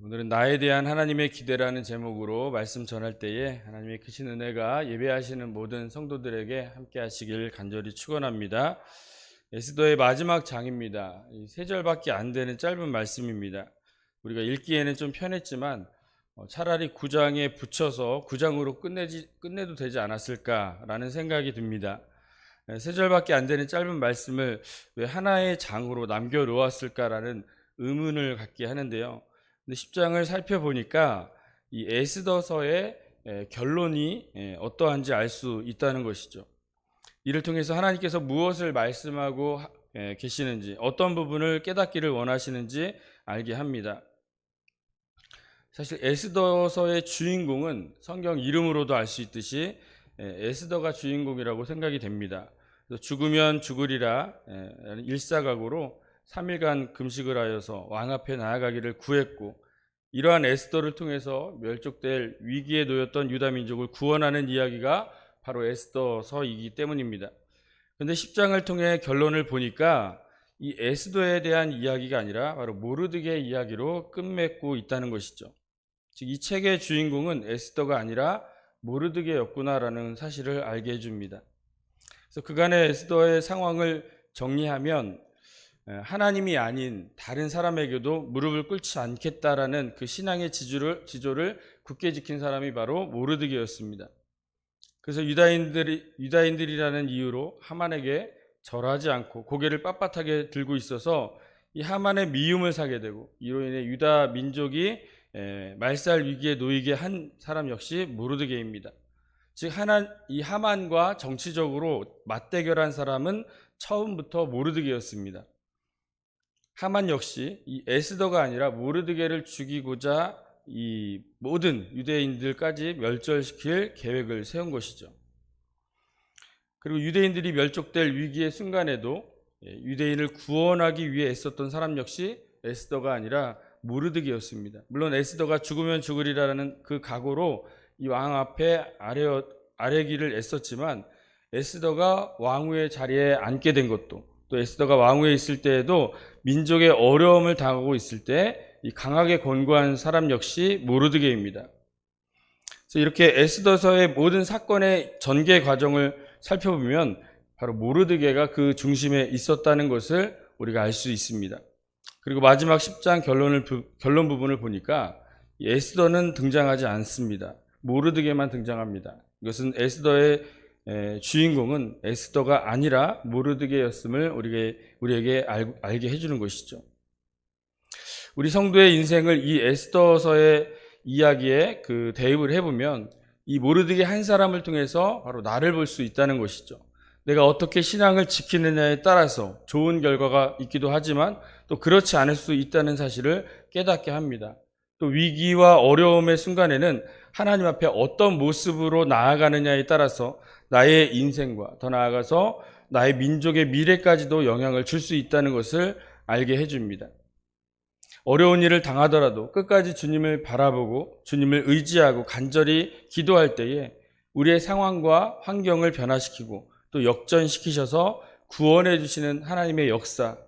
오늘은 나에 대한 하나님의 기대라는 제목으로 말씀 전할 때에 하나님의 크신 은혜가 예배하시는 모든 성도들에게 함께 하시길 간절히 축원합니다. 에스더의 마지막 장입니다. 3절밖에 안 되는 짧은 말씀입니다. 우리가 읽기에는 좀 편했지만 차라리 9장에 붙여서 9장으로 끝내도 되지 않았을까라는 생각이 듭니다. 3절밖에 안 되는 짧은 말씀을 왜 하나의 장으로 남겨놓았을까라는 의문을 갖게 하는데요. 근데 10장을 살펴보니까 이 에스더서의 결론이 어떠한지 알 수 있다는 것이죠. 이를 통해서 하나님께서 무엇을 말씀하고 계시는지, 어떤 부분을 깨닫기를 원하시는지 알게 합니다. 사실 에스더서의 주인공은 성경 이름으로도 알 수 있듯이 에스더가 주인공이라고 생각이 됩니다. 죽으면 죽으리라 일사각오로 3일간 금식을 하여서 왕 앞에 나아가기를 구했고, 이러한 에스더를 통해서 멸족될 위기에 놓였던 유다 민족을 구원하는 이야기가 바로 에스더서이기 때문입니다. 그런데 10장을 통해 결론을 보니까 이 에스더에 대한 이야기가 아니라 바로 모르드게의 이야기로 끝맺고 있다는 것이죠. 즉, 이 책의 주인공은 에스더가 아니라 모르드게였구나라는 사실을 알게 해줍니다. 그래서 그간의 에스더의 상황을 정리하면 하나님이 아닌 다른 사람에게도 무릎을 꿇지 않겠다라는 그 신앙의 지조를 굳게 지킨 사람이 바로 모르드게였습니다. 그래서 유다인들이라는 이유로 하만에게 절하지 않고 고개를 빳빳하게 들고 있어서 이 하만의 미움을 사게 되고, 이로 인해 유다 민족이 말살 위기에 놓이게 한 사람 역시 모르드게입니다. 즉, 이 하만과 정치적으로 맞대결한 사람은 처음부터 모르드게였습니다. 하만 역시 이 에스더가 아니라 모르드게를 죽이고자 이 모든 유대인들까지 멸절시킬 계획을 세운 것이죠. 그리고 유대인들이 멸족될 위기의 순간에도 유대인을 구원하기 위해 애썼던 사람 역시 에스더가 아니라 모르드게였습니다. 물론 에스더가 죽으면 죽으리라는 그 각오로 이 왕 앞에 아뢰기를 애썼지만, 에스더가 왕후의 자리에 앉게 된 것도, 또 에스더가 왕후에 있을 때에도 민족의 어려움을 당하고 있을 때 이 강하게 권고한 사람 역시 모르드게입니다. 그래서 이렇게 에스더서의 모든 사건의 전개 과정을 살펴보면 바로 모르드게가 그 중심에 있었다는 것을 우리가 알 수 있습니다. 그리고 마지막 10장 결론 부분을 보니까 에스더는 등장하지 않습니다. 모르드게만 등장합니다. 이것은 에스더의 주인공은 에스더가 아니라 모르드게였음을 우리에게 알게 해주는 것이죠. 우리 성도의 인생을 이 에스더서의 이야기에 대입을 해보면 이 모르드게 한 사람을 통해서 바로 나를 볼 수 있다는 것이죠. 내가 어떻게 신앙을 지키느냐에 따라서 좋은 결과가 있기도 하지만 또 그렇지 않을 수 있다는 사실을 깨닫게 합니다. 또 위기와 어려움의 순간에는 하나님 앞에 어떤 모습으로 나아가느냐에 따라서 나의 인생과 더 나아가서 나의 민족의 미래까지도 영향을 줄 수 있다는 것을 알게 해줍니다. 어려운 일을 당하더라도 끝까지 주님을 바라보고 주님을 의지하고 간절히 기도할 때에 우리의 상황과 환경을 변화시키고 또 역전시키셔서 구원해 주시는 하나님의 역사,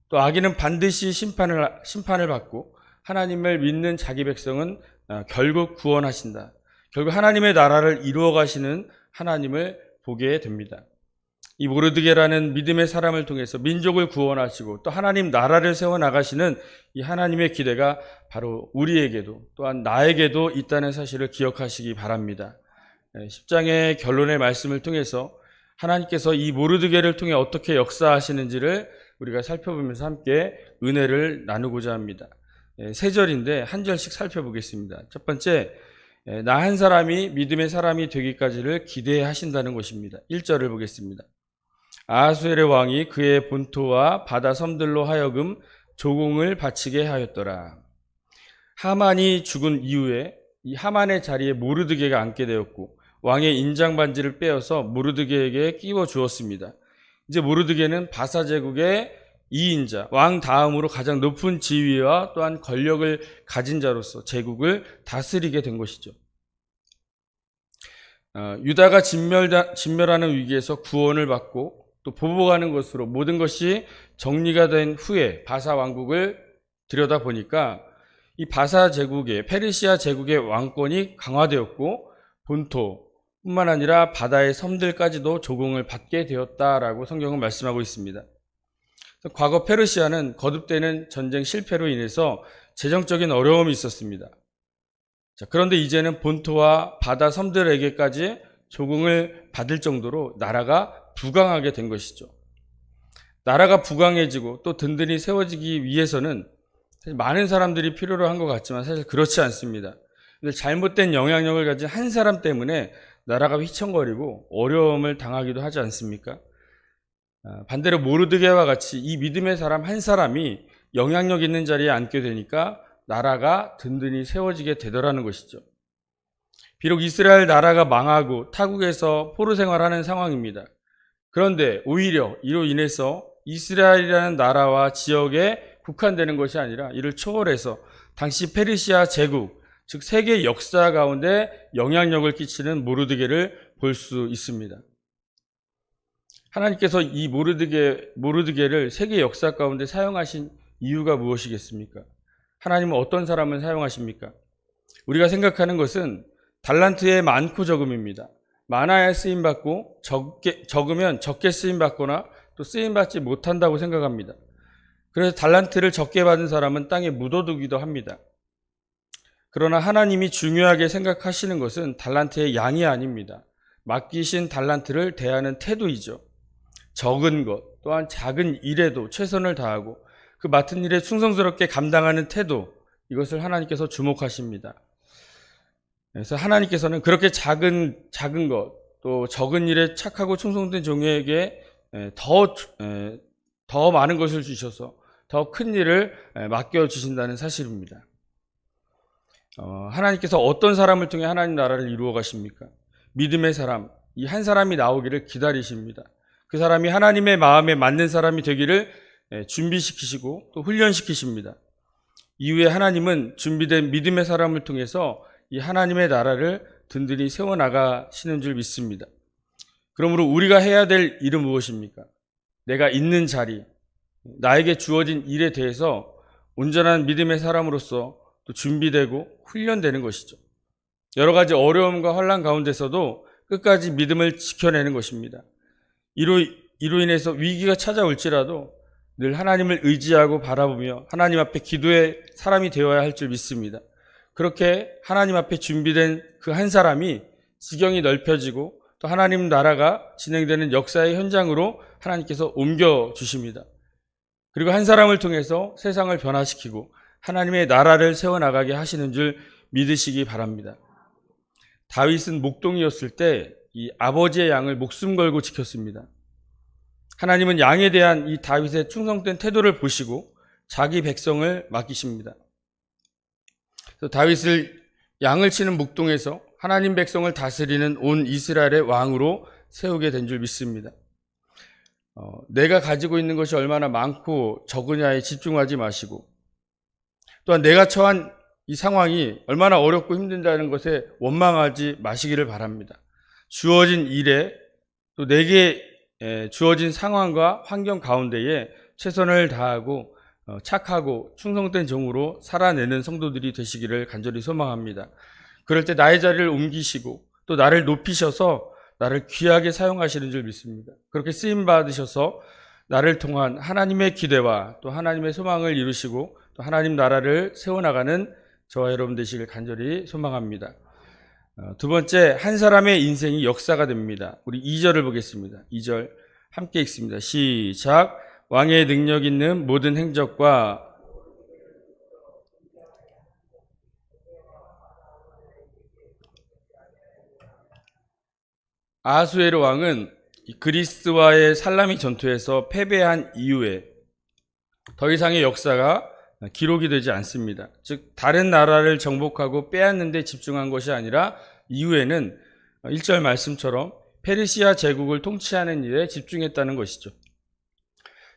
또 악인은 반드시 심판을 받고 하나님을 믿는 자기 백성은 결국 구원하신다. 결국 하나님의 나라를 이루어 가시는 하나님을 보게 됩니다. 이 모르드게라는 믿음의 사람을 통해서 민족을 구원하시고 또 하나님 나라를 세워나가시는 이 하나님의 기대가 바로 우리에게도 또한 나에게도 있다는 사실을 기억하시기 바랍니다. 10장의 결론의 말씀을 통해서 하나님께서 이 모르드게를 통해 어떻게 역사하시는지를 우리가 살펴보면서 함께 은혜를 나누고자 합니다. 3절인데 한 절씩 살펴보겠습니다. 첫 번째, 나 한 사람이 믿음의 사람이 되기까지를 기대하신다는 것입니다. 1절을 보겠습니다. 아하수엘의 왕이 그의 본토와 바다 섬들로 하여금 조공을 바치게 하였더라. 하만이 죽은 이후에 이 하만의 자리에 모르드게가 앉게 되었고 왕의 인장 반지를 빼어서 모르드게에게 끼워 주었습니다. 이제 모르드게는 바사 제국의 2인자, 왕 다음으로 가장 높은 지위와 또한 권력을 가진 자로서 제국을 다스리게 된 것이죠. 유다가 진멸하는 위기에서 구원을 받고 또 보복하는 것으로 모든 것이 정리가 된 후에 바사 왕국을 들여다보니까 이 바사 제국의 페르시아 제국의 왕권이 강화되었고 본토뿐만 아니라 바다의 섬들까지도 조공을 받게 되었다라고 성경은 말씀하고 있습니다. 과거 페르시아는 거듭되는 전쟁 실패로 인해서 재정적인 어려움이 있었습니다. 그런데 이제는 본토와 바다 섬들에게까지 조공을 받을 정도로 나라가 부강하게 된 것이죠. 나라가 부강해지고 또 든든히 세워지기 위해서는 사실 많은 사람들이 필요로 한 것 같지만 사실 그렇지 않습니다. 잘못된 영향력을 가진 한 사람 때문에 나라가 휘청거리고 어려움을 당하기도 하지 않습니까? 반대로 모르드게와 같이 이 믿음의 사람 한 사람이 영향력 있는 자리에 앉게 되니까 나라가 든든히 세워지게 되더라는 것이죠. 비록 이스라엘 나라가 망하고 타국에서 포로 생활하는 상황입니다. 그런데 오히려 이로 인해서 이스라엘이라는 나라와 지역에 국한되는 것이 아니라 이를 초월해서 당시 페르시아 제국, 즉 세계 역사 가운데 영향력을 끼치는 모르드게를 볼 수 있습니다. 하나님께서 이 모르드게를 세계 역사 가운데 사용하신 이유가 무엇이겠습니까? 하나님은 어떤 사람을 사용하십니까? 우리가 생각하는 것은 달란트의 많고 적음입니다. 많아야 쓰임받고 적으면 적게 쓰임받거나 또 쓰임받지 못한다고 생각합니다. 그래서 달란트를 적게 받은 사람은 땅에 묻어두기도 합니다. 그러나 하나님이 중요하게 생각하시는 것은 달란트의 양이 아닙니다. 맡기신 달란트를 대하는 태도이죠. 적은 것, 또한 작은 일에도 최선을 다하고 그 맡은 일에 충성스럽게 감당하는 태도, 이것을 하나님께서 주목하십니다. 그래서 하나님께서는 그렇게 작은 것, 또 적은 일에 착하고 충성된 종에게 더 많은 것을 주셔서 더 큰 일을 맡겨주신다는 사실입니다. 하나님께서 어떤 사람을 통해 하나님 나라를 이루어 가십니까? 믿음의 사람, 이 한 사람이 나오기를 기다리십니다. 그 사람이 하나님의 마음에 맞는 사람이 되기를 준비시키시고 또 훈련시키십니다. 이후에 하나님은 준비된 믿음의 사람을 통해서 이 하나님의 나라를 든든히 세워나가시는 줄 믿습니다. 그러므로 우리가 해야 될 일은 무엇입니까? 내가 있는 자리, 나에게 주어진 일에 대해서 온전한 믿음의 사람으로서 또 준비되고 훈련되는 것이죠. 여러 가지 어려움과 환난 가운데서도 끝까지 믿음을 지켜내는 것입니다. 이로 인해서 위기가 찾아올지라도 늘 하나님을 의지하고 바라보며 하나님 앞에 기도의 사람이 되어야 할 줄 믿습니다. 그렇게 하나님 앞에 준비된 그 한 사람이 지경이 넓혀지고 또 하나님 나라가 진행되는 역사의 현장으로 하나님께서 옮겨주십니다. 그리고 한 사람을 통해서 세상을 변화시키고 하나님의 나라를 세워나가게 하시는 줄 믿으시기 바랍니다. 다윗은 목동이었을 때 이 아버지의 양을 목숨 걸고 지켰습니다. 하나님은 양에 대한 이 다윗의 충성된 태도를 보시고 자기 백성을 맡기십니다. 그래서 다윗을 양을 치는 목동에서 하나님 백성을 다스리는 온 이스라엘의 왕으로 세우게 된 줄 믿습니다. 내가 가지고 있는 것이 얼마나 많고 적으냐에 집중하지 마시고 또한 내가 처한 이 상황이 얼마나 어렵고 힘든다는 것에 원망하지 마시기를 바랍니다. 주어진 일에 또 내게 주어진 상황과 환경 가운데에 최선을 다하고 착하고 충성된 종으로 살아내는 성도들이 되시기를 간절히 소망합니다. 그럴 때 나의 자리를 옮기시고 또 나를 높이셔서 나를 귀하게 사용하시는 줄 믿습니다. 그렇게 쓰임받으셔서 나를 통한 하나님의 기대와 또 하나님의 소망을 이루시고 또 하나님 나라를 세워나가는 저와 여러분 되시길 간절히 소망합니다. 두 번째, 한 사람의 인생이 역사가 됩니다. 우리 2절을 보겠습니다. 2절 함께 읽습니다. 시작. 왕의 능력 있는 모든 행적과 아하수에로 왕은 그리스와의 살라미 전투에서 패배한 이후에 더 이상의 역사가 기록이 되지 않습니다. 즉 다른 나라를 정복하고 빼앗는 데 집중한 것이 아니라 이후에는 1절 말씀처럼 페르시아 제국을 통치하는 일에 집중했다는 것이죠.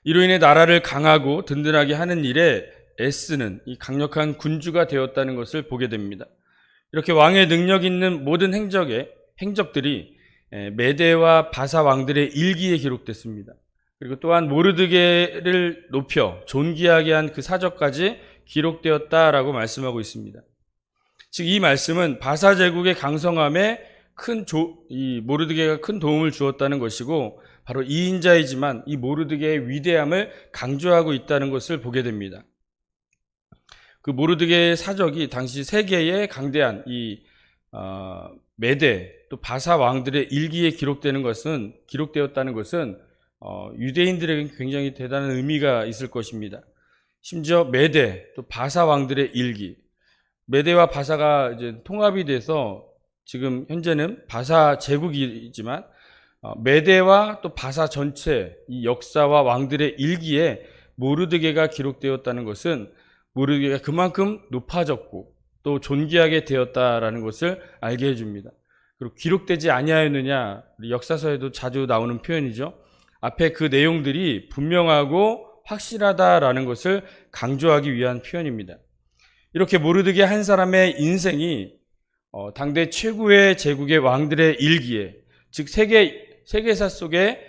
이로 인해 나라를 강하고 든든하게 하는 일에 애쓰는 이 강력한 군주가 되었다는 것을 보게 됩니다. 이렇게 왕의 능력 있는 모든 행적들이 메대와 바사 왕들의 일기에 기록됐습니다. 그리고 또한 모르드게를 높여 존귀하게 한 그 사적까지 기록되었다라고 말씀하고 있습니다. 즉 이 말씀은 바사 제국의 강성함에 이 모르드게가 큰 도움을 주었다는 것이고, 바로 2인자이지만 이 모르드게의 위대함을 강조하고 있다는 것을 보게 됩니다. 그 모르드게의 사적이 당시 세계의 강대한 메대 또 바사 왕들의 일기에 기록되었다는 것은 유대인들에게 굉장히 대단한 의미가 있을 것입니다. 심지어 메대 또 바사 왕들의 일기, 메대와 바사가 이제 통합이 돼서 지금 현재는 바사 제국이지만 메대와 또 바사 전체 이 역사와 왕들의 일기에 모르드게가 기록되었다는 것은 모르드게가 그만큼 높아졌고 또 존귀하게 되었다라는 것을 알게 해줍니다. 그리고 기록되지 아니하였느냐, 우리 역사서에도 자주 나오는 표현이죠. 앞에 그 내용들이 분명하고 확실하다라는 것을 강조하기 위한 표현입니다. 이렇게 모르드게 한 사람의 인생이 당대 최고의 제국의 왕들의 일기에, 즉 세계사 속에,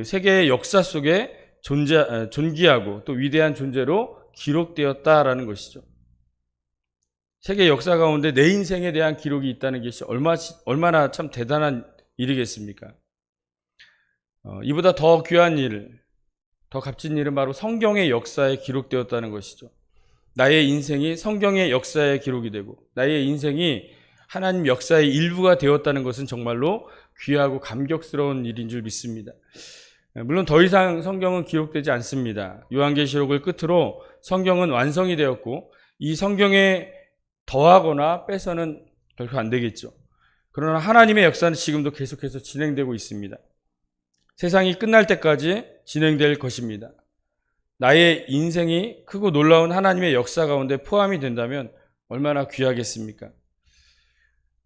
세계의 역사 속에 존귀하고 또 위대한 존재로 기록되었다라는 것이죠. 세계 역사 가운데 내 인생에 대한 기록이 있다는 것이 얼마나 참 대단한 일이겠습니까? 이보다 더 귀한 일, 더 값진 일은 바로 성경의 역사에 기록되었다는 것이죠. 나의 인생이 성경의 역사에 기록이 되고 나의 인생이 하나님 역사의 일부가 되었다는 것은 정말로 귀하고 감격스러운 일인 줄 믿습니다. 물론 더 이상 성경은 기록되지 않습니다. 요한계시록을 끝으로 성경은 완성이 되었고 이 성경에 더하거나 빼서는 결코 안 되겠죠. 그러나 하나님의 역사는 지금도 계속해서 진행되고 있습니다. 세상이 끝날 때까지 진행될 것입니다. 나의 인생이 크고 놀라운 하나님의 역사 가운데 포함이 된다면 얼마나 귀하겠습니까?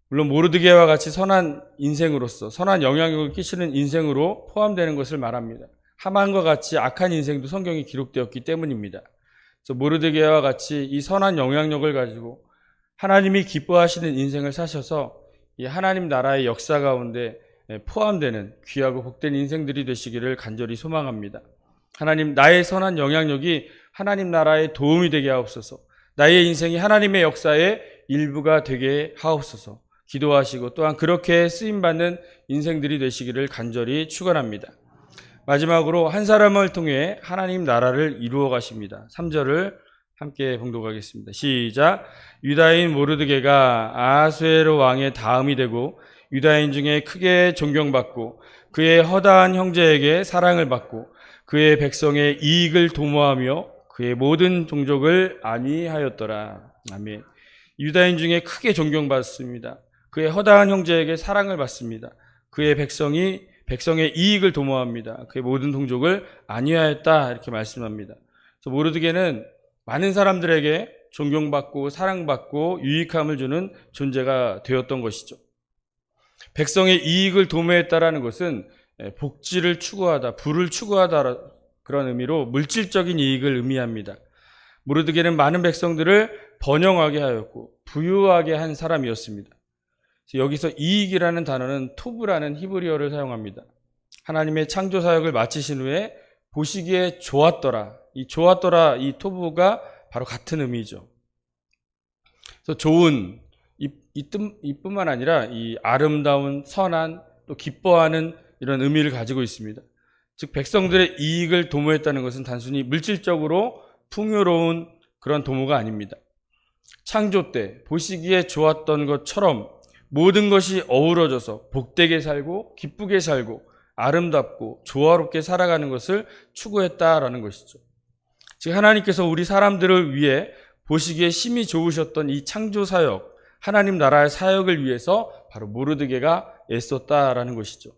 물론 모르드게와 같이 선한 인생으로서 선한 영향력을 끼치는 인생으로 포함되는 것을 말합니다. 하만과 같이 악한 인생도 성경에 기록되었기 때문입니다. 그래서 모르드게와 같이 이 선한 영향력을 가지고 하나님이 기뻐하시는 인생을 사셔서 이 하나님 나라의 역사 가운데 포함되는 귀하고 복된 인생들이 되시기를 간절히 소망합니다. 하나님, 나의 선한 영향력이 하나님 나라에 도움이 되게 하옵소서. 나의 인생이 하나님의 역사의 일부가 되게 하옵소서. 기도하시고 또한 그렇게 쓰임받는 인생들이 되시기를 간절히 축원합니다. 마지막으로 한 사람을 통해 하나님 나라를 이루어 가십니다. 3절을 함께 봉독하겠습니다. 시작. 유다인 모르드게가 아하수에로 왕의 다음이 되고 유다인 중에 크게 존경받고 그의 허다한 형제에게 사랑을 받고 그의 백성의 이익을 도모하며 그의 모든 종족을 안위하였더라. 아멘. 유다인 중에 크게 존경받습니다. 그의 허다한 형제에게 사랑을 받습니다. 그의 백성의 이익을 도모합니다. 그의 모든 동족을 안위하였다. 이렇게 말씀합니다. 그래서 모르드게는 많은 사람들에게 존경받고 사랑받고 유익함을 주는 존재가 되었던 것이죠. 백성의 이익을 도모했다라는 것은 복지를 추구하다, 부를 추구하다, 그런 의미로 물질적인 이익을 의미합니다. 모르드게는 많은 백성들을 번영하게 하였고 부유하게 한 사람이었습니다. 여기서 이익이라는 단어는 토브라는 히브리어를 사용합니다. 하나님의 창조 사역을 마치신 후에 보시기에 좋았더라. 이 좋았더라, 이 토브가 바로 같은 의미죠. 그래서 좋은, 이뿐만 아니라 이 아름다운, 선한, 또 기뻐하는 이런 의미를 가지고 있습니다. 즉 백성들의 이익을 도모했다는 것은 단순히 물질적으로 풍요로운 그런 도모가 아닙니다. 창조 때 보시기에 좋았던 것처럼 모든 것이 어우러져서 복되게 살고 기쁘게 살고 아름답고 조화롭게 살아가는 것을 추구했다라는 것이죠. 즉 하나님께서 우리 사람들을 위해 보시기에 심히 좋으셨던 이 창조 사역, 하나님 나라의 사역을 위해서 바로 모르드게가 애썼다라는 것이죠.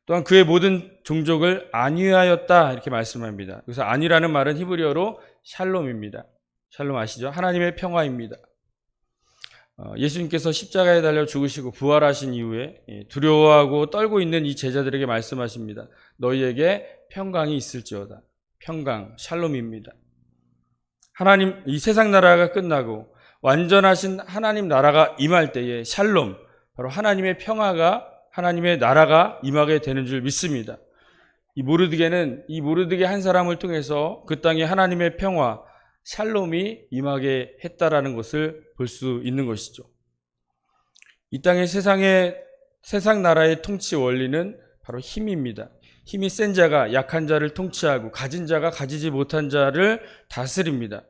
또한 그의 모든 종족을 안위하였다 이렇게 말씀합니다. 그래서 안위라는 말은 히브리어로 샬롬입니다. 샬롬 아시죠? 하나님의 평화입니다. 예수님께서 십자가에 달려 죽으시고 부활하신 이후에 두려워하고 떨고 있는 이 제자들에게 말씀하십니다. 너희에게 평강이 있을지어다. 평강, 샬롬입니다. 하나님, 이 세상 나라가 끝나고 완전하신 하나님 나라가 임할 때에 샬롬, 바로 하나님의 평화가, 하나님의 나라가 임하게 되는 줄 믿습니다. 이 모르드게 한 사람을 통해서 그 땅에 하나님의 평화, 샬롬이 임하게 했다라는 것을 볼 수 있는 것이죠. 이 땅의 세상 나라의 통치 원리는 바로 힘입니다. 힘이 센 자가 약한 자를 통치하고 가진 자가 가지지 못한 자를 다스립니다.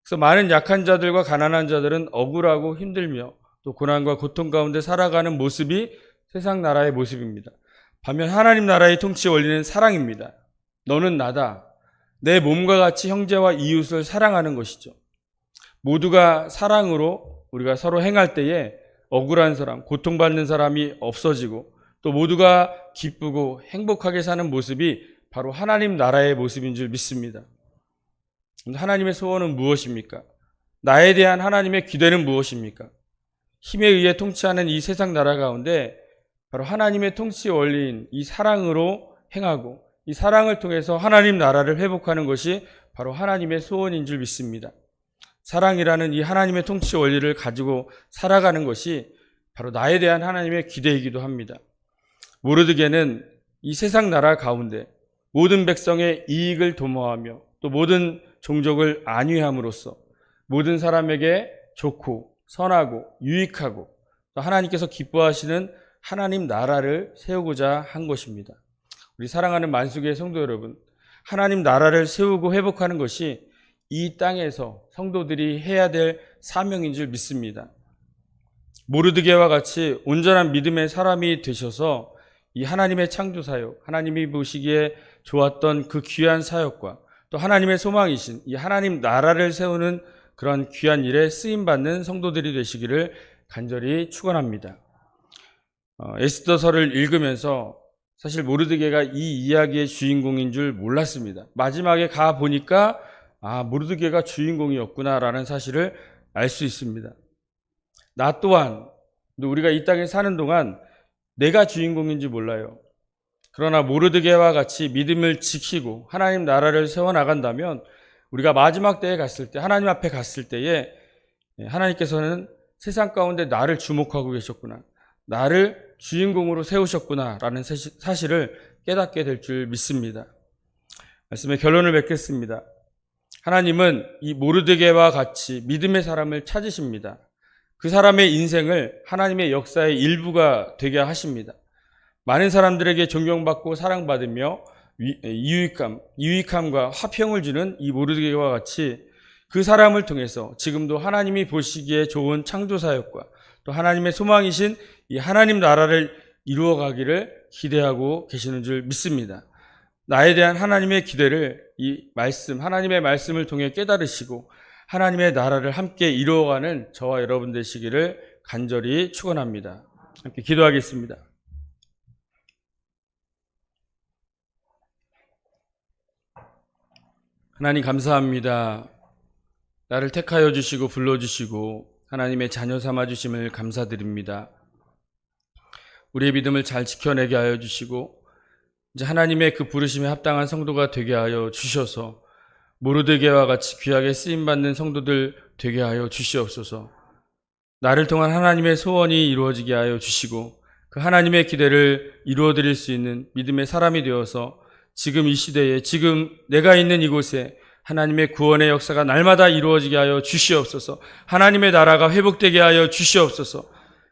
그래서 많은 약한 자들과 가난한 자들은 억울하고 힘들며 또 고난과 고통 가운데 살아가는 모습이 세상 나라의 모습입니다. 반면 하나님 나라의 통치 원리는 사랑입니다. 너는 나다. 내 몸과 같이 형제와 이웃을 사랑하는 것이죠. 모두가 사랑으로 우리가 서로 행할 때에 억울한 사람, 고통받는 사람이 없어지고 또 모두가 기쁘고 행복하게 사는 모습이 바로 하나님 나라의 모습인 줄 믿습니다. 하나님의 소원은 무엇입니까? 나에 대한 하나님의 기대는 무엇입니까? 힘에 의해 통치하는 이 세상 나라 가운데 바로 하나님의 통치 원리인 이 사랑으로 행하고 이 사랑을 통해서 하나님 나라를 회복하는 것이 바로 하나님의 소원인 줄 믿습니다. 사랑이라는 이 하나님의 통치 원리를 가지고 살아가는 것이 바로 나에 대한 하나님의 기대이기도 합니다. 모르드게는 이 세상 나라 가운데 모든 백성의 이익을 도모하며 또 모든 종족을 안위함으로써 모든 사람에게 좋고 선하고 유익하고 또 하나님께서 기뻐하시는 하나님 나라를 세우고자 한 것입니다. 우리 사랑하는 만수교회 성도 여러분, 하나님 나라를 세우고 회복하는 것이 이 땅에서 성도들이 해야 될 사명인 줄 믿습니다. 모르드게와 같이 온전한 믿음의 사람이 되셔서 이 하나님의 창조사역, 하나님이 보시기에 좋았던 그 귀한 사역과 또 하나님의 소망이신 이 하나님 나라를 세우는 그런 귀한 일에 쓰임받는 성도들이 되시기를 간절히 축원합니다. 에스더서를 읽으면서 사실 모르드게가 이 이야기의 주인공인 줄 몰랐습니다. 마지막에 가 보니까 모르드게가 주인공이었구나라는 사실을 알 수 있습니다. 나 또한 우리가 이 땅에 사는 동안 내가 주인공인지 몰라요. 그러나 모르드게와 같이 믿음을 지키고 하나님 나라를 세워나간다면 우리가 마지막 때에 갔을 때 하나님 앞에 갔을 때에 하나님께서는 세상 가운데 나를 주목하고 계셨구나, 나를 주인공으로 세우셨구나라는 사실을 깨닫게 될 줄 믿습니다. 말씀의 결론을 맺겠습니다. 하나님은 이 모르드게와 같이 믿음의 사람을 찾으십니다. 그 사람의 인생을 하나님의 역사의 일부가 되게 하십니다. 많은 사람들에게 존경받고 사랑받으며 유익함과 화평을 주는 이 모르드게와 같이 그 사람을 통해서 지금도 하나님이 보시기에 좋은 창조사역과 또 하나님의 소망이신 이 하나님 나라를 이루어가기를 기대하고 계시는 줄 믿습니다. 나에 대한 하나님의 기대를 이 말씀, 하나님의 말씀을 통해 깨달으시고 하나님의 나라를 함께 이루어가는 저와 여러분 되시기를 간절히 축원합니다. 함께 기도하겠습니다. 하나님 감사합니다. 나를 택하여 주시고 불러주시고 하나님의 자녀 삼아 주심을 감사드립니다. 우리의 믿음을 잘 지켜내게 하여 주시고 이제 하나님의 그 부르심에 합당한 성도가 되게 하여 주셔서 모르드게와 같이 귀하게 쓰임받는 성도들 되게 하여 주시옵소서. 나를 통한 하나님의 소원이 이루어지게 하여 주시고 그 하나님의 기대를 이루어드릴 수 있는 믿음의 사람이 되어서 지금 이 시대에 지금 내가 있는 이곳에 하나님의 구원의 역사가 날마다 이루어지게 하여 주시옵소서. 하나님의 나라가 회복되게 하여 주시옵소서.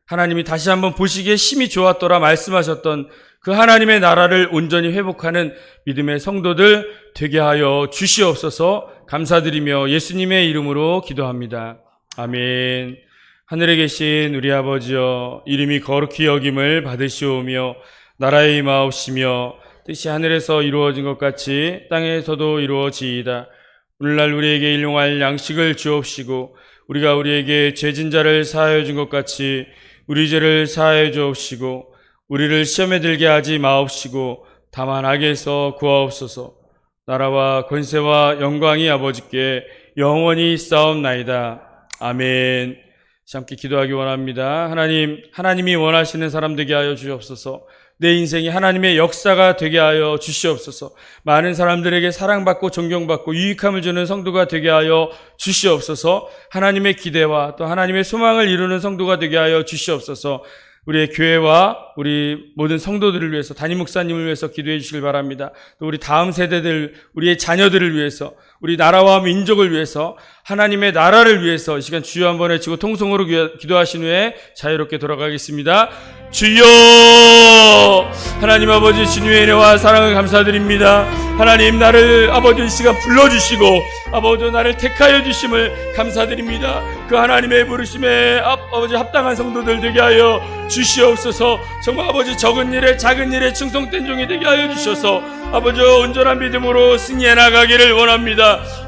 하나님이 다시 한번 보시기에 심히 좋았더라 말씀하셨던 그 하나님의 나라를 온전히 회복하는 믿음의 성도들 되게 하여 주시옵소서. 감사드리며 예수님의 이름으로 기도합니다. 아멘. 하늘에 계신 우리 아버지여, 이름이 거룩히 여김을 받으시오며 나라의 임하옵시며 뜻이 하늘에서 이루어진 것 같이 땅에서도 이루어지이다. 오늘날 우리에게 일용할 양식을 주옵시고 우리가 우리에게 죄진 자를 사하여 준 것 같이 우리 죄를 사하여 주옵시고 우리를 시험에 들게 하지 마옵시고 다만 악에서 구하옵소서. 나라와 권세와 영광이 아버지께 영원히 있사옵나이다. 아멘. 함께 기도하기 원합니다. 하나님이 원하시는 사람 되게 하여 주옵소서. 내 인생이 하나님의 역사가 되게 하여 주시옵소서. 많은 사람들에게 사랑받고 존경받고 유익함을 주는 성도가 되게 하여 주시옵소서. 하나님의 기대와 또 하나님의 소망을 이루는 성도가 되게 하여 주시옵소서. 우리의 교회와 우리 모든 성도들을 위해서, 담임 목사님을 위해서 기도해 주시길 바랍니다. 또 우리 다음 세대들, 우리의 자녀들을 위해서, 우리 나라와 민족을 위해서, 하나님의 나라를 위해서 이 시간 주여 한번 외치고 통성으로 기도하신 후에 자유롭게 돌아가겠습니다. 주여! 하나님 아버지, 주님의 은혜와 사랑을 감사드립니다. 하나님, 나를 아버지 이 시간 불러주시고 아버지 나를 택하여 주심을 감사드립니다. 그 하나님의 부르심에 아버지 합당한 성도들 되게 하여 주시옵소서. 정말 아버지 적은 일에 작은 일에 충성된 종이 되게 하여 주셔서 아버지 온전한 믿음으로 승리해 나가기를 원합니다.